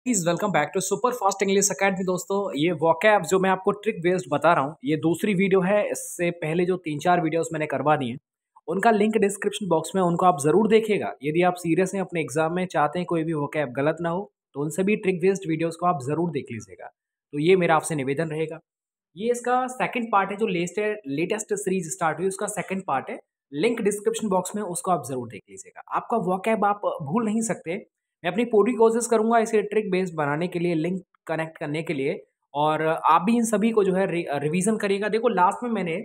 Please welcome back to Super Fast English Academy. दोस्तों, ये vocab जो मैं आपको ट्रिक बेस्ड बता रहा हूँ, ये दूसरी वीडियो है। इससे पहले जो 3-4 वीडियोस मैंने करवा दी हैं, उनका लिंक डिस्क्रिप्शन बॉक्स में, उनको आप जरूर देखिएगा। यदि आप सीरियस हैं, अपने एग्जाम में चाहते हैं कोई भी वोकैब गलत ना हो, तो उन सभी ट्रिक बेस्ड वीडियोस को आप जरूर देख लीजिएगा। तो ये मेरा आपसे निवेदन रहेगा। ये इसका सेकंड पार्ट है, जो लेटेस्ट सीरीज स्टार्ट हुई उसका सेकंड पार्ट है। लिंक डिस्क्रिप्शन बॉक्स में, उसको आप जरूर देख लीजिएगा। आपका वोकैब आप भूल नहीं सकते। मैं अपनी पूरी कोशिश करूंगा इसे ट्रिक बेस्ड बनाने के लिए, लिंक कनेक्ट करने के लिए। और आप भी इन सभी को जो है रिवीजन करिएगा। देखो, लास्ट में मैंने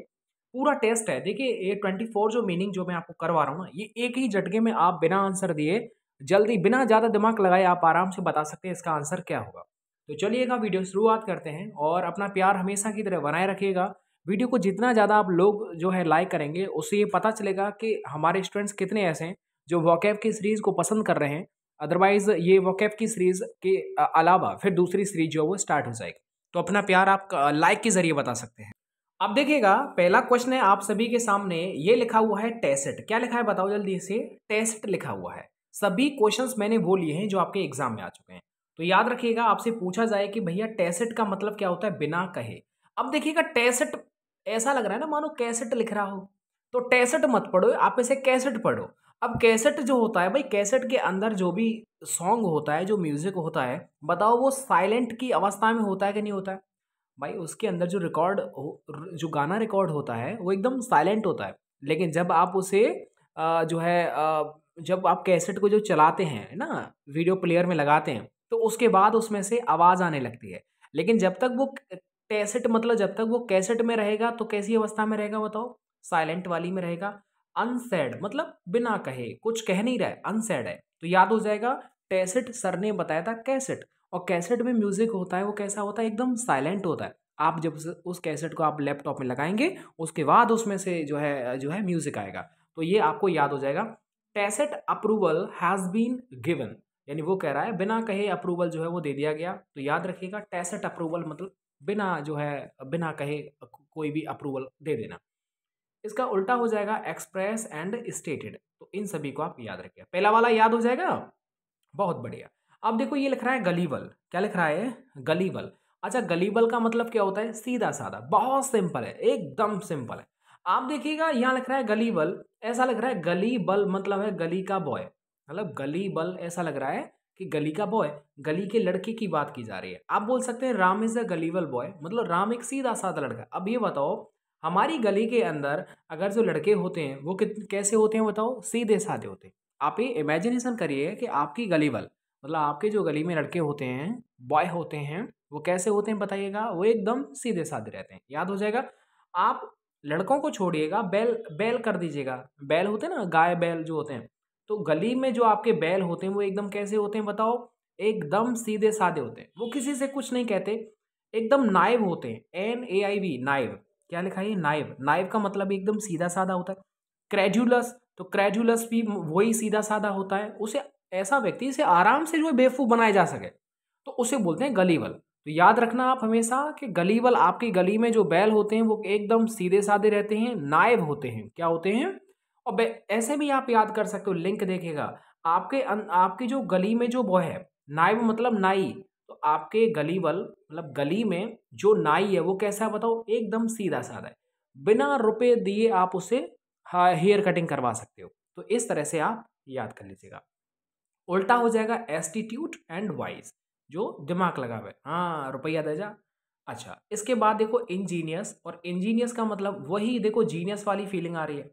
पूरा टेस्ट है। देखिए, ये 24 जो मीनिंग जो मैं आपको करवा रहा हूँ ना, ये एक ही झटके में आप बिना आंसर दिए, जल्दी, बिना ज़्यादा दिमाग लगाए, आप आराम से बता सकते हैं इसका आंसर क्या होगा। तो चलिएगा, वीडियो शुरुआत करते हैं। और अपना प्यार हमेशा की तरह बनाए रखिएगा। वीडियो को जितना ज़्यादा आप लोग जो है लाइक करेंगे, उससे ये पता चलेगा कि हमारे स्टूडेंट्स कितने ऐसे हैं जो वोकैब की सीरीज़ को पसंद कर रहे हैं। अदरवाइज ये वोकैब की सीरीज़ के अलावा फिर दूसरी सीरीज जो है वो स्टार्ट हो जाएगी। तो अपना प्यार आप लाइक के ज़रिए बता सकते हैं। अब देखिएगा, पहला क्वेश्चन है आप सभी के सामने। ये लिखा हुआ है टेस्ट। क्या लिखा है बताओ जल्दी से। टेस्ट लिखा हुआ है। सभी क्वेश्चंस मैंने वो लिए हैं जो आपके एग्जाम में आ चुके हैं। तो याद रखिएगा, आपसे पूछा जाए कि भैया टेस्ट का मतलब क्या होता है, बिना कहे। अब देखिएगा, टेस्ट ऐसा लग रहा है ना मानो कैसेट लिख रहा हो। तो टेस्ट मत पढ़ो, आप इसे कैसेट पढ़ो। अब कैसेट जो होता है भाई, कैसेट के अंदर जो भी सॉन्ग होता है, जो म्यूजिक होता है, बताओ वो साइलेंट की अवस्था में होता है कि नहीं होता है। भाई, उसके अंदर जो जो गाना रिकॉर्ड होता है वो एकदम साइलेंट होता है। लेकिन जब आप उसे जो है जब आप कैसेट को जो चलाते हैं ना, वीडियो प्लेयर में लगाते हैं, तो उसके बाद उसमें से आवाज़ आने लगती है। लेकिन जब तक वो कैसेट, मतलब जब तक वो कैसेट में रहेगा, तो कैसी अवस्था में रहेगा बताओ। साइलेंट वाली में रहेगा। अनसेड मतलब बिना कहे, कुछ कह नहीं रहा है, अनसेड है। तो याद हो जाएगा, कैसेट सर ने बताया था कैसेट। और कैसेट में म्यूजिक होता है, वो कैसा होता है, एकदम साइलेंट होता है। आप जब उस कैसेट को आप लैपटॉप में लगाएंगे, उसके बाद उसमें से जो है म्यूजिक आएगा। तो ये आपको याद हो जाएगा। Tacit approval has been given, यानी वो कह रहा है बिना कहे अप्रूवल जो है वो दे दिया गया। तो याद रखिएगा, टैसिट अप्रूवल मतलब बिना जो है बिना कहे कोई भी अप्रूवल दे देना। इसका उल्टा हो जाएगा एक्सप्रेस एंड स्टेटेड। तो इन सभी को आप याद रखिए। पहला वाला याद हो जाएगा, बहुत बढ़िया। अब देखो, ये लिख रहा है गलीबल। क्या लिख रहा है, गलीबल। अच्छा, गलीबल का मतलब क्या होता है, सीधा साधा, बहुत सिंपल है, एकदम सिंपल है। आप देखिएगा, यहाँ लिख रहा है गलीबल, ऐसा लग रहा है गली बल मतलब है गली का बॉय। मतलब गली बल ऐसा लग रहा है कि गली का बॉय, गली के लड़के की बात की जा रही है। आप बोल सकते हैं Ram is a gullible boy, मतलब राम एक सीधा साधा लड़का। अब ये बताओ, हमारी गली के अंदर अगर जो लड़के होते हैं वो कैसे होते हैं बताओ, सीधे साधे होते हैं। आप ये इमेजिनेशन करिए कि आपकी गली बल, मतलब आपके जो गली में लड़के होते हैं, बॉय होते हैं, वो कैसे होते हैं बताइएगा। वो एकदम सीधे साधे रहते हैं। याद हो जाएगा। आप लड़कों को छोड़िएगा, बैल बैल कर दीजिएगा। बैल होते हैं ना, गाय बैल जो होते हैं। तो गली में जो आपके बैल होते हैं वो एकदम कैसे होते हैं बताओ, एकदम सीधे साधे होते हैं। वो किसी से कुछ नहीं कहते, एकदम नाइव होते हैं। NAIV, naive. क्या लिखा है, नाइव। नाइव का मतलब एकदम सीधा साधा होता है। क्रेजुलस, तो क्रेजुलस भी वही सीधा साधा होता है। उसे, ऐसा व्यक्ति इसे आराम से जो है बेवकूफ बनाया जा सके, तो उसे बोलते हैं गलीबल। तो याद रखना आप हमेशा कि गलीबल, आपकी गली में जो बैल होते हैं वो एकदम सीधे साधे रहते हैं, नायब होते हैं। क्या होते हैं। और ऐसे भी आप याद कर सकते हो, लिंक देखेगा। आपकी जो गली में जो बॉय है, नायब मतलब नाई। तो आपके गलीबल मतलब गली में जो नाई है वो कैसा है बताओ, एकदम सीधा साधा है। बिना रुपए दिए आप उसे हेयर कटिंग करवा सकते हो। तो इस तरह से आप याद कर लीजिएगा। उल्टा हो जाएगा एस्टीट्यूट एंड वाइज, जो दिमाग लगा हुआ है, हाँ रुपया दे जा। अच्छा, इसके बाद देखो इंजीनियस। और इंजीनियस का मतलब वही, देखो जीनियस वाली फीलिंग आ रही है।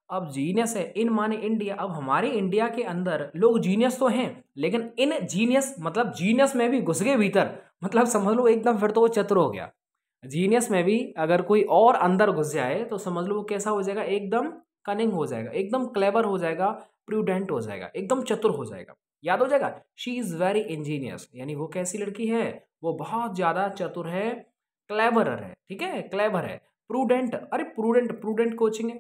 अब जीनियस है, इन माने इंडिया। अब हमारे इंडिया के अंदर लोग जीनियस तो हैं, लेकिन इन जीनियस मतलब जीनियस में भी घुस गए भीतर, मतलब समझ लो एकदम, फिर तो वो चतुर हो गया। जीनियस में भी अगर कोई और अंदर घुस जाए तो समझ लो वो कैसा हो जाएगा, एकदम कनिंग हो जाएगा, एकदम क्लेवर हो जाएगा, प्रूडेंट हो जाएगा, एकदम चतुर हो जाएगा। याद हो जाएगा, शी इज वेरी इंजीनियस, यानी वो कैसी लड़की है, वो बहुत ज्यादा चतुर है, क्लेवरर है। ठीक है, क्लेवर है। प्रूडेंट, अरे प्रूडेंट, प्रूडेंट कोचिंग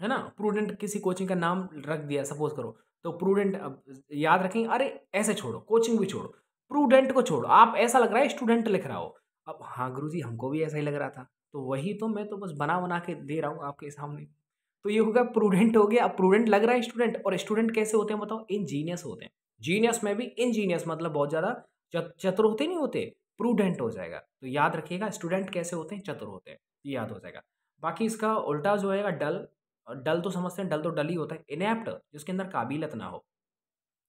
है ना। प्रूडेंट किसी कोचिंग का नाम रख दिया सपोज करो, तो प्रूडेंट। अब याद रखेंगे, अरे ऐसे छोड़ो, कोचिंग भी छोड़ो, प्रूडेंट को छोड़ो। आप ऐसा लग रहा है स्टूडेंट लिख रहा हो। अब हाँ गुरुजी, हमको भी ऐसा ही लग रहा था, तो वही तो मैं तो बस बना बना के दे रहा हूँ आपके सामने। तो ये हो गया, प्रूडेंट हो गया। अब प्रूडेंट लग रहा है स्टूडेंट, और स्टूडेंट कैसे होते हैं बताओ, इंजीनियस होते हैं। जीनियस में भी इंजीनियस मतलब बहुत ज्यादा चतुर होते नहीं होते, प्रूडेंट हो जाएगा। तो याद रखिएगा स्टूडेंट कैसे होते हैं, चतुर होते हैं, ये याद हो जाएगा। बाकी इसका उल्टा जो है डल, डल तो समझते हैं, डल तो डल ही होता है। इनेप्ट जिसके अंदर काबिलियत ना हो।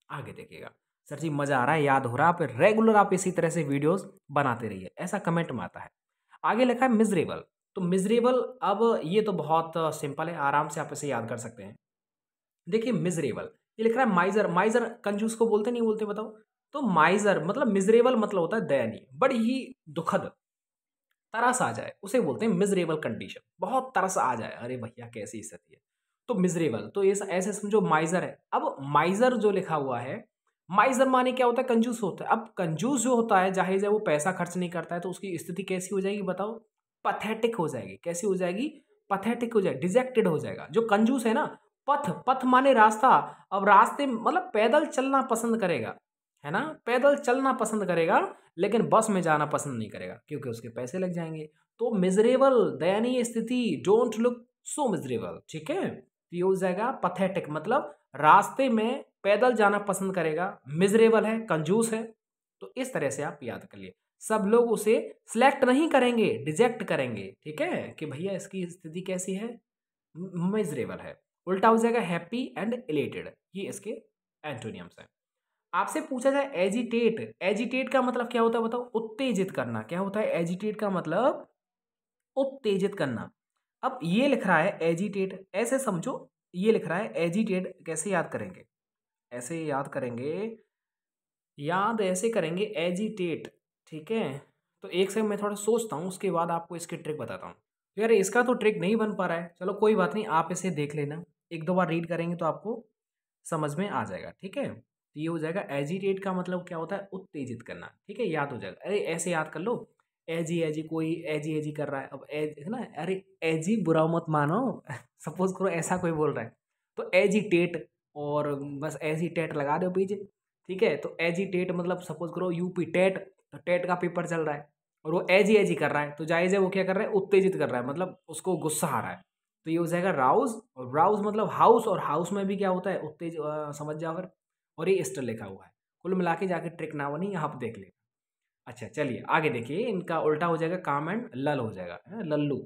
आगे देखिएगा। सर जी मजा आ रहा है, याद हो रहा है, आप रेगुलर आप इसी तरह से वीडियोस बनाते रहिए, ऐसा कमेंट में आता है। आगे लिखा है मिजरेबल। तो मिजरेबल, अब ये तो बहुत सिंपल है, आराम से आप इसे याद कर सकते हैं। देखिए मिजरेबल, ये लिख रहा है माइजर। माइजर कंजूस को बोलते नहीं बोलते बताओ? तो माइजर मतलब मिजरेबल मतलब होता है दयनीय, बड़ी ही दुखद, तरस आ जाए उसे बोलते हैं मिजरेबल कंडीशन। बहुत तरस आ जाए, अरे भैया कैसी स्थिति है, तो मिजरेबल। तो ये ऐसे समझो माइजर है। अब माइजर जो लिखा हुआ है, माइजर माने क्या होता है, कंजूस होता है। अब कंजूस जो होता है, जाहिर है वो पैसा खर्च नहीं करता है, तो उसकी स्थिति कैसी हो जाएगी बताओ? पथेटिक हो जाएगी। कैसी हो जाएगी? पथेटिक हो जाएगी, डिजेक्टेड हो जाएगा। जो कंजूस है ना, पथ, पथ माने रास्ता, अब रास्ते मतलब पैदल चलना पसंद करेगा, है ना, पैदल चलना पसंद करेगा, लेकिन बस में जाना पसंद नहीं करेगा क्योंकि उसके पैसे लग जाएंगे। तो मिजरेबल, दयनीय स्थिति, डोंट लुक सो मिजरेबल, ठीक है। तो ये हो जाएगा पथेटिक, मतलब रास्ते में पैदल जाना पसंद करेगा, मिजरेबल है, कंजूस है। तो इस तरह से आप याद कर लिए। सब लोग उसे सिलेक्ट नहीं करेंगे, डिजेक्ट करेंगे, ठीक है, कि भैया इसकी स्थिति कैसी है, मिजरेबल है। उल्टा हो जाएगा हैप्पी एंड इलेटेड, ये इसके एंटोनियम्स हैं। आपसे पूछा जाए एजिटेट, एजिटेट का मतलब क्या होता है बताओ? उत्तेजित करना। क्या होता है एजिटेट का मतलब? उत्तेजित करना। अब ये लिख रहा है एजिटेट, ऐसे समझो, ये लिख रहा है एजिटेट, कैसे याद करेंगे? ऐसे याद करेंगे, याद ऐसे करेंगे एजिटेट, ठीक है। तो एक सेकंड मैं थोड़ा सोचता हूँ, उसके बाद आपको इसकी ट्रिक बताता हूँ। यार इसका तो ट्रिक नहीं बन पा रहा है, चलो कोई बात नहीं, आप इसे देख लेना, एक दो बार रीड करेंगे तो आपको समझ में आ जाएगा, ठीक है। तो ये हो जाएगा एजिटेट का मतलब क्या होता है? उत्तेजित करना, ठीक है, याद हो जाएगा। अरे ऐसे याद कर लो, एजी एजी, कोई एजी एजी कर रहा है, अब एज है ना, अरे एजी बुरा मत मानो सपोज करो ऐसा कोई बोल रहा है, तो एजिटेट, और बस एजिटेट लगा दो पीछे, ठीक है। तो एजिटेट मतलब सपोज करो यूपी टेट, तो टेट का पेपर चल रहा है और वो एजी एजी कर रहा है, तो जायज़ है वो क्या कर रहा है? उत्तेजित कर रहा है, मतलब उसको गुस्सा आ रहा है। तो ये हो जाएगा राउज, और राउज मतलब हाउस, और हाउस में भी क्या होता है? समझ जाओ फिर। और ये स्टर लिखा हुआ है, कुल मिला के जाके ट्रिक ना बनी, आप देख लेना। अच्छा चलिए आगे देखिए, इनका उल्टा हो जाएगा काम एंड लल हो जाएगा, है ना, लल्लू।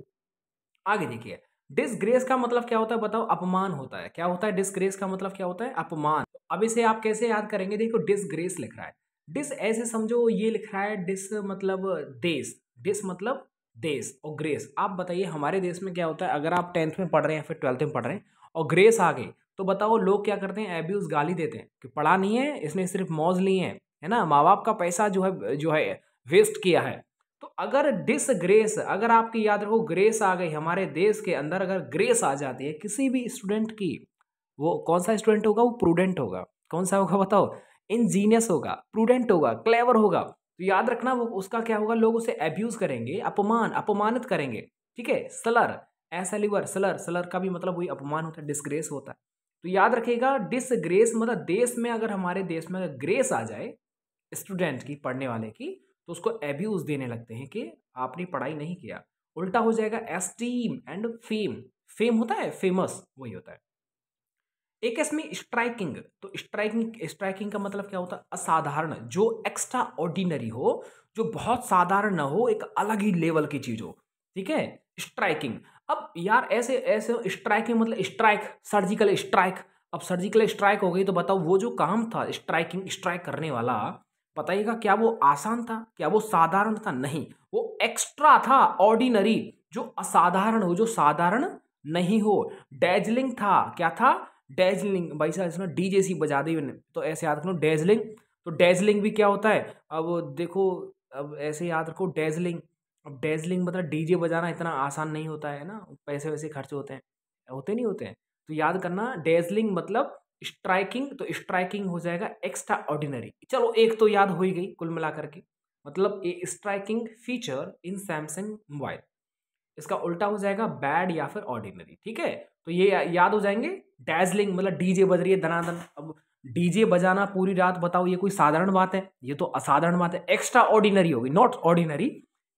आगे देखिए, डिसग्रेस का मतलब क्या होता है बताओ? अपमान होता है। क्या होता है? डिसग्रेस का मतलब क्या होता है? अपमान। अब इसे आप कैसे याद करेंगे? देखो डिसग्रेस लिख रहा है, डिस ऐसे समझो, ये लिख रहा है डिस मतलब देश, डिस मतलब देश, और ग्रेस। आप बताइए हमारे देश में क्या होता है? अगर आप 10th में पढ़ रहे हैं या फिर 12th में पढ़ रहे हैं और ग्रेस आ गई, तो बताओ लोग क्या करते हैं? एब्यूज, गाली देते हैं कि पढ़ा नहीं है इसने, सिर्फ मौज ली है ना, माँ बाप का पैसा जो है वेस्ट किया है। तो अगर डिसग्रेस, अगर आपकी याद रखो ग्रेस आ गई हमारे देश के अंदर, अगर ग्रेस आ जाती है किसी भी स्टूडेंट की, वो कौन सा स्टूडेंट होगा? वो प्रूडेंट होगा। कौन सा होगा बताओ? इंजीनियस होगा, प्रूडेंट होगा, क्लेवर होगा। तो याद रखना वो उसका क्या होगा? लोग उसे एब्यूज करेंगे, अपमान, अपमानित करेंगे, ठीक है। सलर, ऐसा लिवर, सलर, सलर का भी मतलब वही अपमान होता है, डिसग्रेस होता है। तो याद रखिएगा डिसग्रेस मतलब देश में, अगर हमारे देश में अगर ग्रेस आ जाए स्टूडेंट की, पढ़ने वाले की, तो उसको एब्यूज देने लगते हैं कि आपने पढ़ाई नहीं किया। उल्टा हो जाएगा एस्टीम एंड फेम। फेम होता है फेमस, वही होता है। एक इसमें स्ट्राइकिंग, तो स्ट्राइकिंग, स्ट्राइकिंग का मतलब क्या होता है? असाधारण, जो एक्स्ट्रा ऑर्डिनरी हो, जो बहुत साधारण ना हो, एक अलग ही लेवल की चीज हो, ठीक है, स्ट्राइकिंग। अब यार ऐसे ऐसे स्ट्राइकिंग मतलब स्ट्राइक, सर्जिकल स्ट्राइक। अब सर्जिकल स्ट्राइक हो गई, तो बताओ वो जो काम था स्ट्राइकिंग, स्ट्राइक करने वाला, बताइएगा क्या वो आसान था? क्या वो साधारण था? नहीं, वो एक्स्ट्रा था, ऑर्डिनरी, जो असाधारण हो, जो साधारण नहीं हो। डैजलिंग था, क्या था? डैजलिंग। भाई साहब इसमें डी जैसी बजा दी मैंने, तो ऐसे याद रखो डैजलिंग। तो डैजलिंग भी क्या होता है? अब देखो, अब ऐसे याद रखो डैजलिंग। अब डैजलिंग मतलब डीजे बजाना इतना आसान नहीं होता है ना, पैसे वैसे खर्च होते हैं, होते नहीं होते हैं। तो याद करना डैजलिंग मतलब स्ट्राइकिंग, तो स्ट्राइकिंग हो जाएगा एक्स्ट्रा ऑर्डिनरी। चलो एक तो याद हो ही गई कुल मिला करके, मतलब a striking feature in Samsung mobile. इसका उल्टा हो जाएगा बैड या फिर ऑर्डिनरी, ठीक है। तो ये याद हो जाएंगे। डैजलिंग मतलब डीजे बज रही है दनादन। अब डीजे बजाना पूरी रात, बताओ ये कोई साधारण बात है? ये तो असाधारण बात है। एक्स्ट्रा ऑर्डिनरी होगी, नॉट ऑर्डिनरी,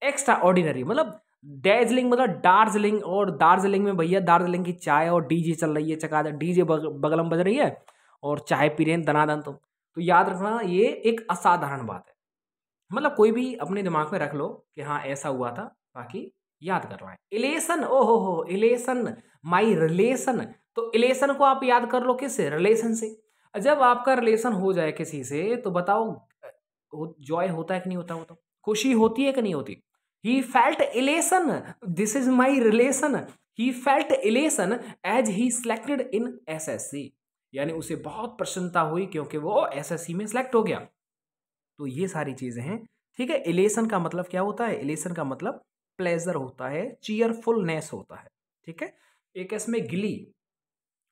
एक्स्ट्रा ऑर्डिनरी। मतलब डैजलिंग मतलब दार्जिलिंग, और दार्जिलिंग में भैया दार्जिलिंग की चाय और डीजे चल रही है, चका डीजे बगल में बज रही है और चाय पी रहे हैं दनादन। तो याद रखना ये एक असाधारण बात है। मतलब कोई भी अपने दिमाग में रख लो कि हाँ ऐसा हुआ था, बाकी याद कर रहा है। इलेशन, ओहो हो, इलेशन, माई रिलेशन। तो इलेशन को आप याद कर लो किससे? रिलेशन से। जब आपका रिलेशन हो जाए किसी से तो बताओ जॉय होता है कि नहीं होता? होता, खुशी होती है कि नहीं होती? He felt elation, this is my relation. He felt elation as he selected in SSC, यानी उसे बहुत प्रसन्नता हुई क्योंकि वो एसएससी में सिलेक्ट हो गया। तो ये सारी चीजें हैं, ठीक है। इलेशन का मतलब क्या होता है? इलेशन का मतलब प्लेजर होता है, चीयरफुलनेस होता है, ठीक है। एक है इसमें गिली।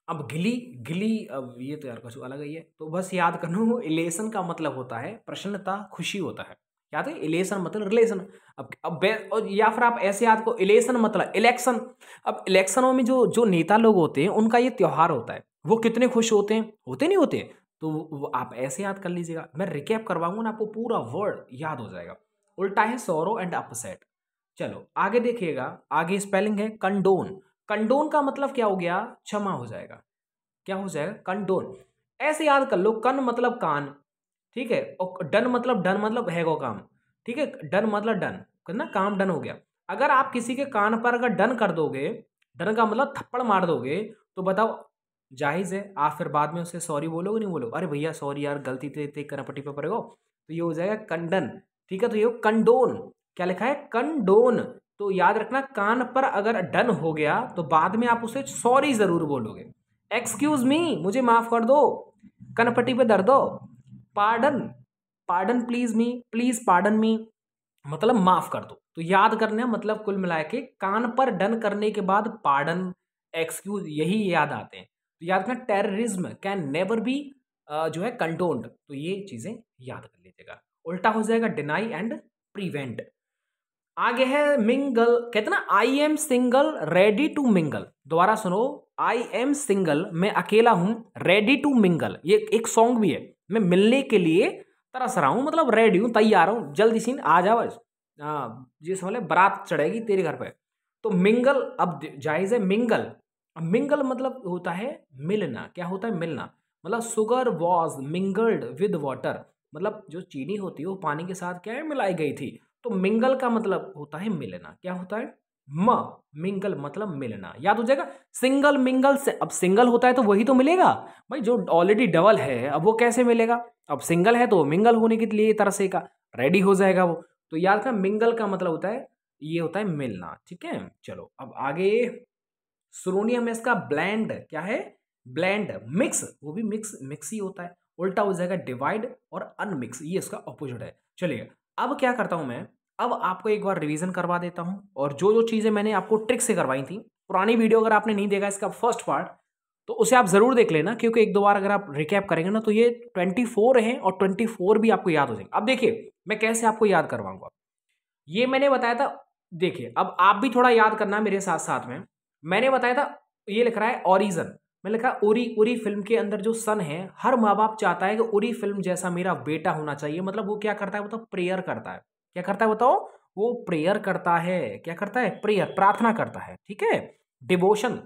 अब गिली, गिली अब ये तो यार कुछ अलग ही है, तो बस याद कर लो इलेशन का मतलब होता है प्रसन्नता, खुशी होता है। याद है, इलेशन मतलब रिलेशन। और या फिर आप ऐसे याद को, इलेशन मतलब इलेक्शन। अब इलेक्शनों में जो जो नेता लोग होते हैं उनका ये त्योहार होता है, वो कितने खुश होते हैं, होते नहीं होते? तो वो आप ऐसे याद कर लीजिएगा, मैं रिकैप करवाऊंगा ना, आपको पूरा वर्ड याद हो जाएगा। उल्टा है सौरो एंड अपसेट। चलो आगे देखिएगा, आगे स्पेलिंग है कंडोन। कंडोन का मतलब क्या हो गया? क्षमा हो जाएगा। क्या हो जाएगा? कंडोन। ऐसे याद कर लो, कन मतलब कान, ठीक है, और डन मतलब डन मतलब है वो काम, ठीक है। डन मतलब डन करना, काम डन हो गया। अगर आप किसी के कान पर अगर डन कर दोगे, डन का मतलब थप्पड़ मार दोगे, तो बताओ जाहिज है आप फिर बाद में उससे सॉरी बोलोगे नहीं बोलोगे? अरे भैया सॉरी यार, गलती थे करपट्टी पे पड़ेगा, तो ये हो जाएगा कंडन, ठीक है। तो ये कंडोन, क्या लिखा है? कंडोन। तो याद रखना, कान पर अगर डन हो गया तो बाद में आप उसे सॉरी जरूर बोलोगे। एक्सक्यूज मी, मुझे माफ कर दो, कनपट्टी पे दर्द हो, pardon, pardon please me, please pardon me, मतलब माफ कर दो। तो याद करना मतलब कुल मिला के कान पर डन करने के बाद पार्डन, एक्सक्यूज, यही याद आते हैं। तो याद रखना, टेररिज्म कैन नेवर बी जो है कंडोन्ड। तो ये चीजें याद कर लीजिएगा। उल्टा हो जाएगा डिनाई एंड प्रिवेंट। आगे है मिंगल, कहते ना I am single ready to mingle. दोबारा सुनो, आई एम सिंगल, मैं अकेला हूं, रेडी टू मिंगल, ये एक सॉन्ग भी है। मैं मिलने के लिए तरस रहा हूं, मतलब रेडी हूं, तैयार हूं, जल्दी सी आ जा बस। जी समझ ले, बारात चढ़ेगी तेरे घर पे। तो मिंगल, अब जायज है मिंगल। अब मिंगल मतलब होता है मिलना। क्या होता है? मिलना। मतलब sugar was mingled with water, मतलब जो चीनी होती है वो पानी के साथ क्या है? मिलाई गई थी। तो मिंगल का मतलब होता है मिलना। क्या होता है? म, मिंगल मतलब मिलना, याद हो जाएगा। सिंगल मिंगल से, अब सिंगल होता है तो वही तो मिलेगा भाई, जो ऑलरेडी डबल है अब वो कैसे मिलेगा? अब सिंगल है तो मिंगल होने के लिए तरसेगा, रेडी हो जाएगा वो। तो याद रखना, मिंगल का मतलब होता है, ये होता है मिलना, ठीक है। चलो अब आगे, सोनियम इसका ब्लेंड, क्या है? ब्लेंड, मिक्स, वो भी मिक्स, मिक्स ही होता है। उल्टा हो जाएगा डिवाइड और अनमिक्स, ये इसका अपोजिट है। चलिए अब क्या करता हूं मैं, अब आपको एक बार रिवीजन करवा देता हूं, और जो जो चीजें मैंने आपको ट्रिक से करवाई थी, पुरानी वीडियो अगर आपने नहीं देखा इसका फर्स्ट पार्ट, तो उसे आप जरूर देख लेना, क्योंकि एक दो बार अगर आप रिकैप करेंगे ना तो ये 24 है और 24 भी आपको याद हो जाएंगे। अब देखिए मैं कैसे आपको याद करवाऊंगा, ये मैंने बताया था। देखिए अब आप भी थोड़ा याद करना मेरे साथ साथ में। मैंने बताया था, ये लिख रहा है ओरिजन, मैं लिखा उरी, उरी फिल्म के अंदर जो सन है, हर माँ बाप चाहता है कि उरी फिल्म जैसा मेरा बेटा होना चाहिए। मतलब वो क्या करता है बताओ? प्रेयर करता है। क्या करता है बताओ? वो प्रेयर करता है। क्या करता है? प्रेयर, प्रार्थना करता है, ठीक है, डिवोशन।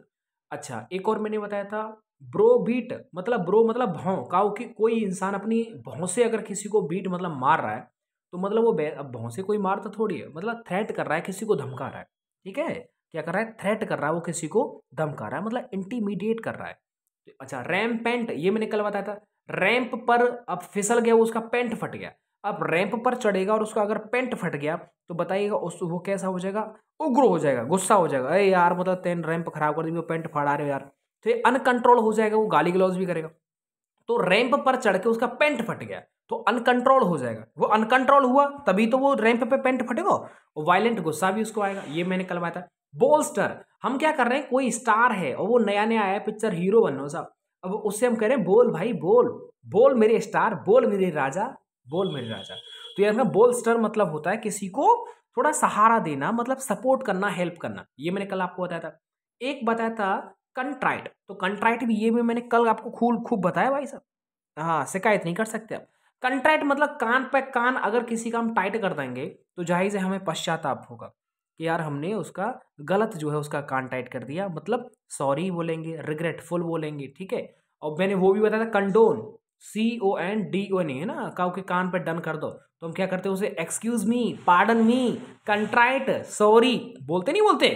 अच्छा एक और मैंने बताया था, ब्रो बीट, मतलब ब्रो मतलब भौं, काऊ की कोई इंसान अपनी भौं से अगर किसी को बीट मतलब मार रहा है, तो मतलब वो अब भौं से कोई मारता थोड़ी है, मतलब थ्रेट कर रहा है, किसी को धमका रहा है, ठीक है। क्या कर रहा है? थ्रेट कर रहा है, वो किसी को धमका रहा है, मतलब इंटीमिडिएट कर रहा है। अच्छा रैम्पेंट, ये मैंने कल बताया था, रैंप पर अब फिसल गया, वो उसका पेंट फट गया। अब रैंप पर चढ़ेगा और उसका अगर पेंट फट गया तो बताइएगा उस वो कैसा हो जाएगा? उग्र हो जाएगा, गुस्सा हो जाएगा, अरे यार मतलब तेन रैंप खराब कर दी, वो पेंट फाड़ा रहे हो यार। तो ये अनकंट्रोल हो जाएगा, वो गाली गलौज भी करेगा। तो रैंप पर चढ़ के उसका पेंट फट गया तो अनकंट्रोल हो जाएगा, वो अनकंट्रोल हुआ तभी तो वो रैंप पे पेंट फटेगा, और वायलेंट गुस्सा भी उसको आएगा। ये मैंने कल बताया था। बोलस्टर, हम क्या कर रहे हैं, कोई स्टार है और वो नया नया आया पिक्चर, हीरो बनो साहब, अब उससे हम कह रहे हैं बोल भाई बोल, बोल मेरे स्टार, बोल मेरे राजा, बोल मेरे राजा। तो यार ना बोलस्टर मतलब होता है किसी को थोड़ा सहारा देना, मतलब सपोर्ट करना, हेल्प करना। ये मैंने कल आपको बताया था। एक बताया था कंट्राइट, तो कंट्राइट भी, ये भी मैंने कल आपको खूब खूब बताया भाई साहब। हाँ शिकायत नहीं कर सकते आप। कंट्राइट मतलब कान पे कान, अगर किसी का हम टाइट कर देंगे तो जाहिर है हमें पश्चाताप होगा कि यार हमने उसका गलत जो है उसका कान टाइट कर दिया, मतलब सॉरी बोलेंगे, रिग्रेटफुल बोलेंगे, ठीक है। और मैंने वो भी बताया था कंडोन, CONDON है ना, काउ के कान पे डन कर दो, तो हम क्या करते हैं उसे excuse me, pardon me, contrite, sorry बोलते नहीं बोलते।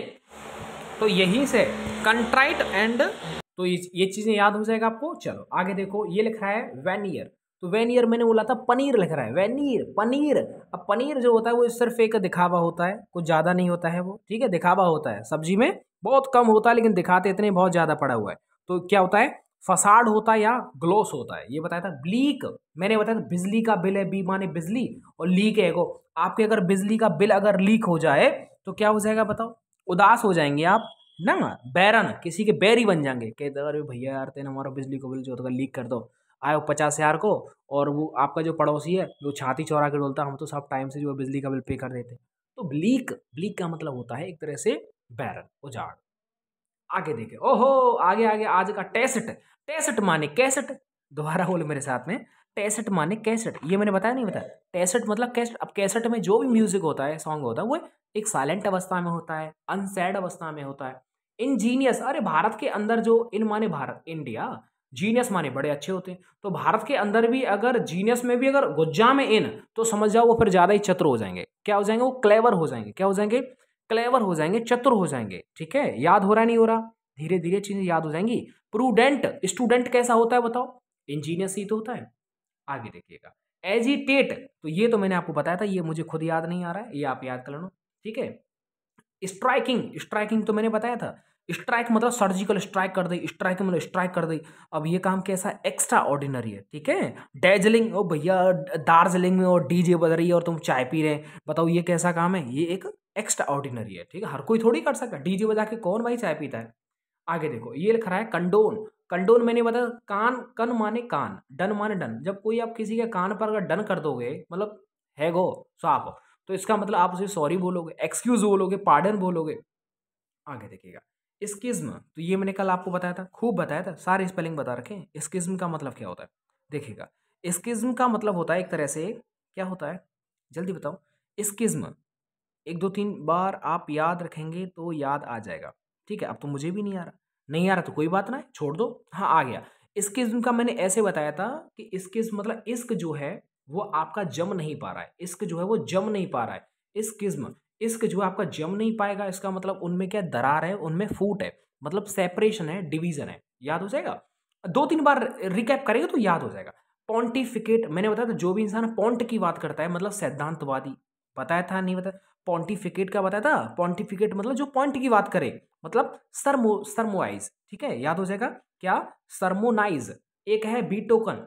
तो यही से कंट्राइट एंड, तो ये चीजें याद हो जाएगा आपको। चलो आगे देखो, ये लिख रहा है वेनियर। तो वेनियर मैंने बोला था पनीर लिख रहा है, वेनियर पनीर। अब पनीर जो होता है वो सिर्फ एक दिखावा होता है, कुछ ज्यादा नहीं होता है वो, ठीक है, दिखावा होता है, सब्जी में बहुत कम होता है लेकिन दिखाते इतने बहुत ज्यादा पड़ा हुआ है। तो क्या होता है, फसाड होता है या ग्लोस होता है। ये बताया था ब्लीक, मैंने बताया था बिजली का बिल है, बी माने बिजली, और लीक है को। आपके अगर बिजली का बिल अगर लीक हो जाए तो क्या हो जाएगा बताओ, उदास हो जाएंगे आप ना, बैरन, किसी के बैरी बन जाएंगे, कहते अरे भैया यार तेने हमारा बिजली को बिल जो होता लीक कर दो, आए 50,000 को, और वो आपका जो पड़ोसी है वो छाती चौड़ा के बोलता हम तो सब टाइम से जो बिजली का बिल पे कर देते। तो ब्लीक, ब्लीक का मतलब होता है एक तरह से बैरन, उजाड़। आगे देखे, ओहो आगे आगे आज का टेस्ट, टेस्ट माने कैसेट, दोबारा बोले मेरे साथ में, टेस्ट माने कैसेट, ये मैंने बताया नहीं बताया, टेस्ट मतलब कैसेट। अब कैसेट में जो भी म्यूजिक होता है, सॉन्ग होता है, वो एक साइलेंट अवस्था में होता है, अनसैड अवस्था में होता है। इनजीनियस, अरे भारत के अंदर जो इन माने भारत, इंडिया, जीनियस माने बड़े अच्छे होते हैं, तो भारत के अंदर भी अगर जीनियस में भी अगर गुज्जा में इन, तो समझ जाओ वो फिर ज्यादा ही चतुर हो जाएंगे। क्या हो जाएंगे वो, क्लेवर हो जाएंगे। क्या हो जाएंगे, क्लेवर हो जाएंगे, चतुर हो जाएंगे। ठीक है, याद हो रहा नहीं हो रहा, धीरे धीरे चीजें याद हो जाएंगी। प्रूडेंट, स्टूडेंट कैसा होता है बताओ, इंजीनियस ही तो होता है। आगे देखिएगा, एजिटेट, तो ये तो मैंने आपको बताया था, ये मुझे खुद याद नहीं आ रहा है, ये आप याद कर लो। ठीक है, स्ट्राइकिंग, स्ट्राइकिंग तो मैंने बताया था, स्ट्राइक मतलब सर्जिकल स्ट्राइक कर दी, स्ट्राइक मतलब स्ट्राइक कर दी। अब ये काम कैसा, एक्स्ट्रा ऑर्डिनरी है। ठीक है, डेजलिंग, ओ भैया दार्जिलिंग में और डीजे बज रही है और तुम चाय पी रहे हैं, बताओ ये कैसा काम है, ये एक एक्स्ट्रा ऑर्डिनरी है। ठीक है, हर कोई थोड़ी कर सकता, डीजे बजा के कौन भाई चाय पीता है। आगे देखो, ये लिख रहा है कंडोन, कंडोन मैंने बताया कान, कन माने कान, डन माने डन। जब कोई आप किसी के कान पर अगर डन कर दोगे मतलब है गो साफ, तो इसका मतलब आप उसे सॉरी बोलोगे, एक्सक्यूज बोलोगे, पार्डन बोलोगे। आगे देखिएगा, स्किज्म, तो ये मैंने कल आपको बताया था, खूब बताया था, सारे स्पेलिंग बता रखे हैं। स्किज्म का मतलब क्या होता है, देखिएगा, स्किज्म का मतलब होता है एक तरह से, क्या होता है जल्दी बताओ। स्किज्म एक दो तीन बार आप याद रखेंगे तो याद आ जाएगा। ठीक है, अब तो मुझे भी नहीं आ रहा, नहीं आ रहा तो कोई बात ना, छोड़ दो। हाँ आ गया, इस्किज्म का मैंने ऐसे बताया था कि इस्किज्म मतलब इश्क जो है वो आपका जम नहीं पा रहा है, इश्क जो है वो जम नहीं पा रहा है। इस्किज्म, इश्क जो है आपका जम नहीं पाएगा, इसका मतलब उनमें क्या दरार है, उनमें फूट है, मतलब सेपरेशन है, डिवीजन है। याद हो जाएगा, दो तीन बार रिकैप करेंगे तो याद हो जाएगा। पॉन्टिफिकेट, मैंने बताया था जो भी इंसान पॉन्ट की बात करता है मतलब सिद्धांतवादी, बताया था नहीं बताया। पॉन्टिफिकेट का बताया था, पॉन्टिफिकेट मतलब जो पॉइंट की बात करे, मतलब सरमोआइज। ठीक है, याद हो जाएगा क्या, सरमोनाइज। एक है बी टोकन,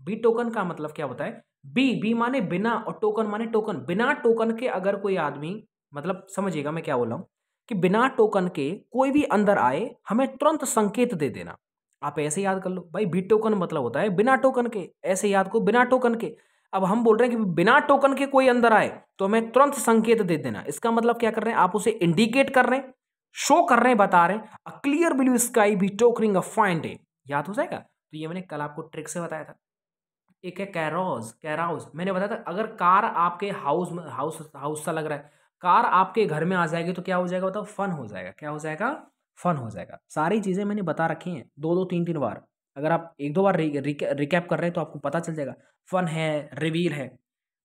बी टोकन का मतलब क्या होता है, बी, बी माने बिना और टोकन माने टोकन। बिना टोकन के अगर कोई आदमी, मतलब समझिएगा मैं क्या बोल रहा हूं, कि बिना टोकन के कोई भी अंदर आए हमें तुरंत संकेत दे देना। आप ऐसे याद कर लो भाई, बी टोकन मतलब होता है बिना टोकन के, ऐसे याद को बिना टोकन के। अब हम बोल रहे हैं कि बिना टोकन के कोई अंदर आए तो हमें तुरंत संकेत दे देना। इसका मतलब क्या कर रहे हैं, आप उसे इंडिकेट कर रहे हैं, शो कर रहे हैं, बता रहे हैं, a clear blue sky betokening a fine day. याद हो जाएगा, तो ये मैंने कल आपको ट्रिक से बताया था। एक है कैरोज, कैराउज, मैंने बताया था अगर कार आपके हाउस में, हाउस सा लग रहा है, कार आपके घर में आ जाएगी तो क्या हो जाएगा बताओ, फन हो जाएगा। क्या हो जाएगा, फन हो जाएगा। सारी चीजें मैंने बता रखी हैं, दो दो तीन तीन बार, अगर आप एक दो बार रिकैप कर रहे हैं तो आपको पता चल जाएगा। फन है, रिवील है।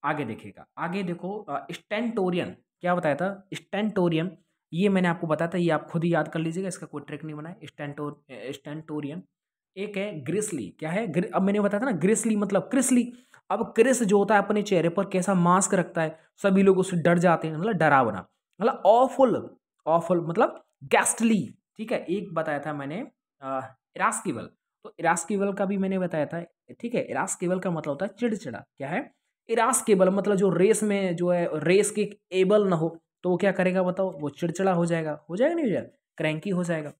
आगे देखिएगा, आगे देखो, स्टेंटोरियन, क्या बताया था, स्टेंटोरियन, ये मैंने आपको बताया था, ये आप खुद ही याद कर लीजिएगा, इसका कोई ट्रिक नहीं बना है। स्टेंटोरियन। एक है ग्रिसली, क्या है अब मैंने बताया था ना, ग्रिसली मतलब क्रिसली। अब क्रिस जो होता है अपने चेहरे पर कैसा मास्क रखता है, सभी लोग उससे डर जाते हैं, मतलब डरावना, मतलब ऑफुल, ऑफुल मतलब गैस्टली। ठीक है, एक बताया था मैंने इरास्किबल, तो इरास्किबल का भी मैंने बताया था। ठीक है, इरास्किबल का मतलब होता है चिड़चिड़ा। क्या है, इरास्किबल मतलब जो रेस में जो है रेस के एबल ना हो तो वो क्या करेगा बताओ, वो चिड़चिड़ा हो जाएगा, हो जाएगा नहीं हो जाएगा, क्रैंकी हो जाएगा।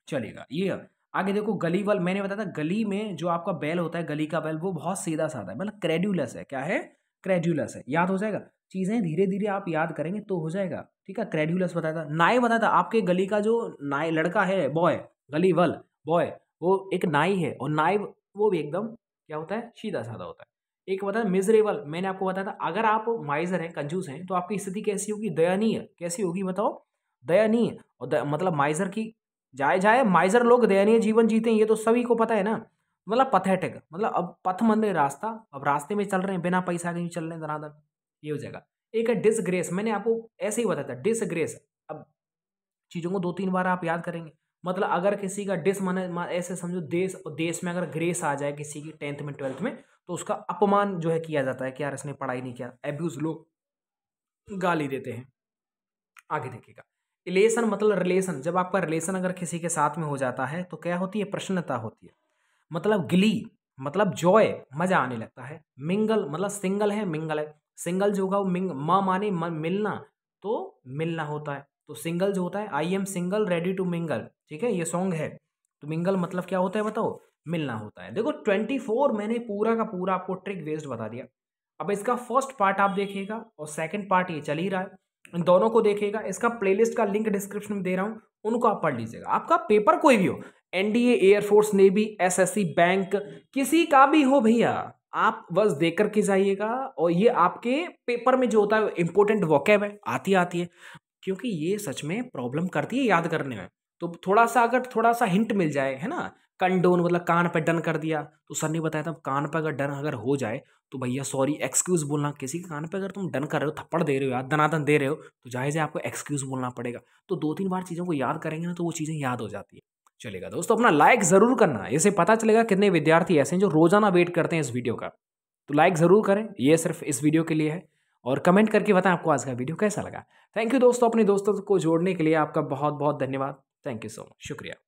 चलेगा, ये आगे देखो, गली बल, मैंने बताया था गली में जो आपका बैल होता है, गली का बैल वो बहुत सीधा साधा है, मतलब क्रेड्यूलस है। क्या है, क्रेड्यूलस है। याद हो जाएगा, चीजें धीरे धीरे आप याद करेंगे तो हो जाएगा। ठीक है, क्रेड्यूलस बताया था। नाई बताया था, आपके गली का जो नाई लड़का है, बॉय, गली बल बॉय, वो एक नाई है, और नाई वो भी एकदम क्या होता है, सीधा साधा होता है। एक बताया मिजरेबल, मैंने आपको बताया था अगर आप माइजर हैं, कंजूस हैं, तो आपकी स्थिति कैसी होगी, दयनीय। कैसी होगी बताओ, दयनीय। और मतलब माइजर की जाए जाए, माइजर लोग दयनीय जीवन जीते हैं, ये तो सभी को पता है ना। मतलब पथेटिक, मतलब अब पथ मतलब रास्ता, अब रास्ते में चल रहे हैं, बिना पैसा के नहीं चल रहे हैं धनाधन, ये हो जाएगा। एक है डिसग्रेस, मैंने आपको ऐसे ही बताया था डिसग्रेस। अब चीज़ों को 2-3 बार आप याद करेंगे। मतलब अगर किसी का डिस माने ऐसे समझो, देश, देश में अगर ग्रेस आ जाए किसी की 10th में 12th में, तो उसका अपमान जो है किया जाता है कि यार इसने पढ़ाई नहीं किया, एब्यूज, लोग गाली देते हैं। आगे देखिएगा, इलेशन मतलब रिलेशन, जब आपका रिलेशन अगर किसी के साथ में हो जाता है तो क्या होती है, प्रसन्नता होती है। मतलब गिली मतलब जॉय, मजा आने लगता है। मिंगल मतलब सिंगल है, मिंगल है, सिंगल जो होगा वो माँ माने मिलना, तो मिलना होता है। तो सिंगल जो होता है, I am single ready to mingle, ठीक है, ये सॉन्ग है। तो मिंगल मतलब क्या होता है बताओ, मिलना होता है। देखो 24 मैंने पूरा का पूरा आपको ट्रिक बेस्ड बता दिया। अब इसका फर्स्ट पार्ट आप देखिएगा और सेकंड पार्ट ये चल ही रहा है, इन दोनों को देखिएगा। इसका प्लेलिस्ट का लिंक डिस्क्रिप्शन में दे रहा हूँ, उनको आप पढ़ लीजिएगा। आपका पेपर कोई भी हो, NDA, air force, navy, SSC, bank, किसी का भी हो भैया, आप बस देख करके जाइएगा। और ये आपके पेपर में जो होता है इंपॉर्टेंट वोकैब है, आती है, क्योंकि ये सच में प्रॉब्लम करती है याद करने में। तो थोड़ा सा अगर थोड़ा सा हिंट मिल जाए, है ना, कंडोन मतलब कान पे डन कर दिया, तो सर ने बताया था कान पे अगर डन अगर हो जाए तो भैया सॉरी एक्सक्यूज बोलना। किसी के कान पे अगर तुम डन कर रहे हो, थप्पड़ दे रहे हो, याद दनादन दे रहे हो, तो जाहिर है आपको एक्सक्यूज बोलना पड़ेगा। तो 2-3 बार चीज़ों को याद करेंगे ना तो वो चीज़ें याद हो जाती है। चलेगा दोस्तों, अपना लाइक ज़रूर करना, इससे पता चलेगा कितने विद्यार्थी ऐसे हैं जो रोजाना वेट करते हैं इस वीडियो का। तो लाइक ज़रूर करें, ये सिर्फ इस वीडियो के लिए है। और कमेंट करके बताएं आपको आज का वीडियो कैसा लगा। थैंक यू दोस्तों, अपने दोस्तों को जोड़ने के लिए आपका बहुत बहुत धन्यवाद। थैंक यू सो मच, शुक्रिया।